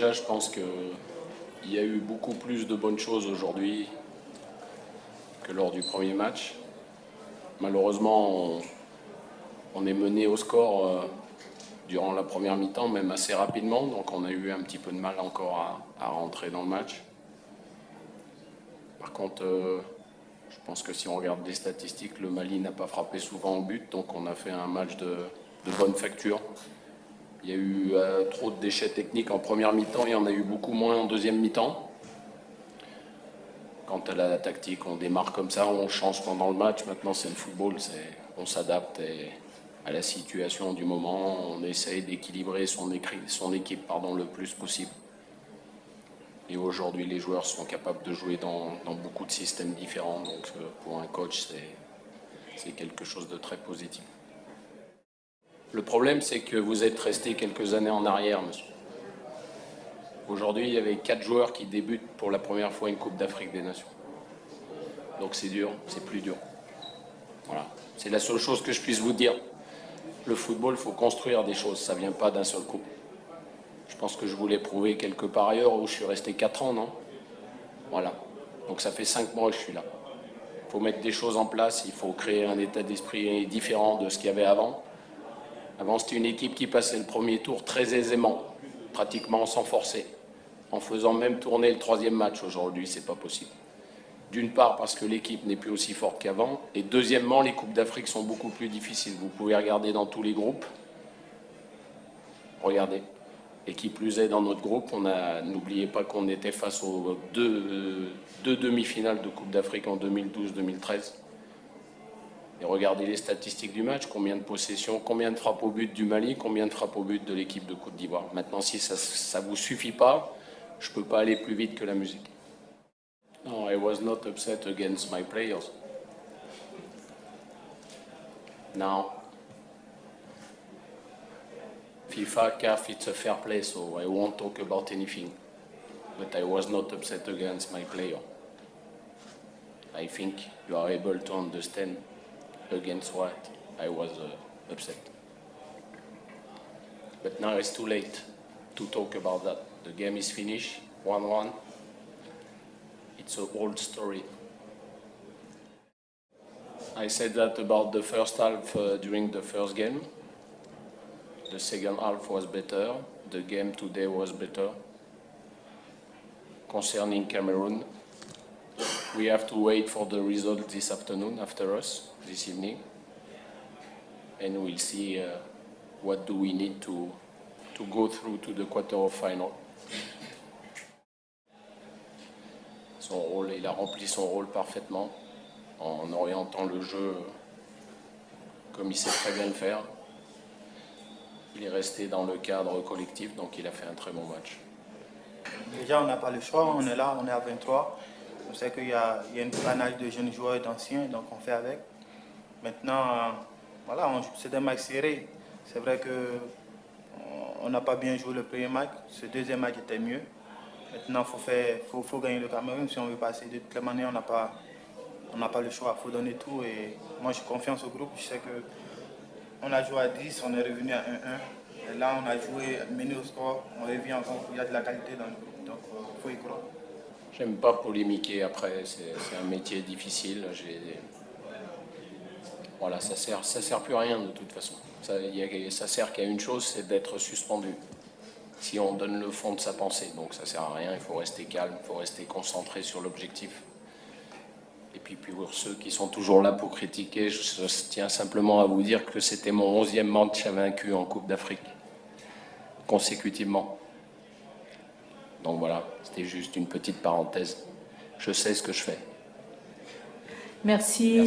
déjà, je pense qu'il y a eu beaucoup plus de bonnes choses aujourd'hui que lors du premier match. Malheureusement, on est mené au score durant la première mi-temps, même assez rapidement. Donc on a eu un petit peu de mal encore à rentrer dans le match. Par contre, je pense que si on regarde les statistiques, le Mali n'a pas frappé souvent au but. Donc on a fait un match de bonne facture. Il y a eu trop de déchets techniques en première mi-temps, il y en a eu beaucoup moins en deuxième mi-temps. Quant à la tactique, on démarre comme ça, on change pendant le match. Maintenant, c'est le football, on s'adapte à la situation du moment. On essaye d'équilibrer son équipe le plus possible. Et aujourd'hui, les joueurs sont capables de jouer dans beaucoup de systèmes différents. Donc, pour un coach, c'est quelque chose de très positif. Le problème, c'est que vous êtes resté quelques années en arrière, monsieur. Aujourd'hui, il y avait 4 joueurs qui débutent pour la première fois une Coupe d'Afrique des Nations. Donc c'est dur, c'est plus dur. Voilà. C'est la seule chose que je puisse vous dire. Le football, il faut construire des choses, ça ne vient pas d'un seul coup. Je pense que je vous l'ai prouvé quelque part ailleurs où je suis resté 4 ans, non? Voilà. Donc ça fait 5 mois que je suis là. Il faut mettre des choses en place, il faut créer un état d'esprit différent de ce qu'il y avait avant. Avant, c'était une équipe qui passait le premier tour très aisément, pratiquement sans forcer, en faisant même tourner le troisième match. Aujourd'hui, c'est pas possible. D'une part parce que l'équipe n'est plus aussi forte qu'avant, et deuxièmement, les Coupes d'Afrique sont beaucoup plus difficiles. Vous pouvez regarder dans tous les groupes. Regardez. Et qui plus est, dans notre groupe, n'oubliez pas qu'on était face aux deux demi-finales de Coupe d'Afrique en 2012-2013. Et regardez les statistiques du match, combien de possessions, combien de frappes au but du Mali, combien de frappes au but de l'équipe de Côte d'Ivoire. Maintenant, si ça ne vous suffit pas, je ne peux pas aller plus vite que la musique. No, I was not upset against my players. Now, FIFA, CAF, it's a fair play, so I won't talk about anything. But I was not upset against my player. I think you are able to understand against what I was upset. But now it's too late to talk about that. The game is finished, 1-1. It's an old story. I said that about the first half during the first game. The second half was better. The game today was better. Concerning Cameroon, we have to wait for the result this afternoon after us, this evening. And we'll see what do we need to go through to the quarter-final. Son rôle, il a rempli son rôle parfaitement en orientant le jeu comme il sait très bien le faire. Il est resté dans le cadre collectif, donc il a fait un très bon match. Déjà, on n'a pas le choix, on est là, on est à 23. On sait qu'il y a une panage de jeunes joueurs et d'anciens, donc on fait avec. Maintenant, voilà, c'est des matchs serrés. C'est vrai qu'on n'a pas bien joué le premier match, ce deuxième match était mieux. Maintenant, il faut gagner le Cameroun si on veut passer. De toutes les manières, on n'a pas le choix, il faut donner tout. Et moi, j'ai confiance au groupe, je sais qu'on a joué à 10, on est revenu à 1-1. Et là, on a joué mené au score, on revient encore, il y a de la qualité dans le groupe, donc il faut y croire. J'aime pas polémiquer après, c'est un métier difficile. Voilà, ça sert plus à rien de toute façon. Ça sert qu'à une chose, c'est d'être suspendu. Si on donne le fond de sa pensée, donc ça sert à rien, il faut rester calme, il faut rester concentré sur l'objectif. Et puis pour ceux qui sont toujours là pour critiquer, je tiens simplement à vous dire que c'était mon 11e match vaincu en Coupe d'Afrique, consécutivement. Donc voilà, c'était juste une petite parenthèse. Je sais ce que je fais. Merci.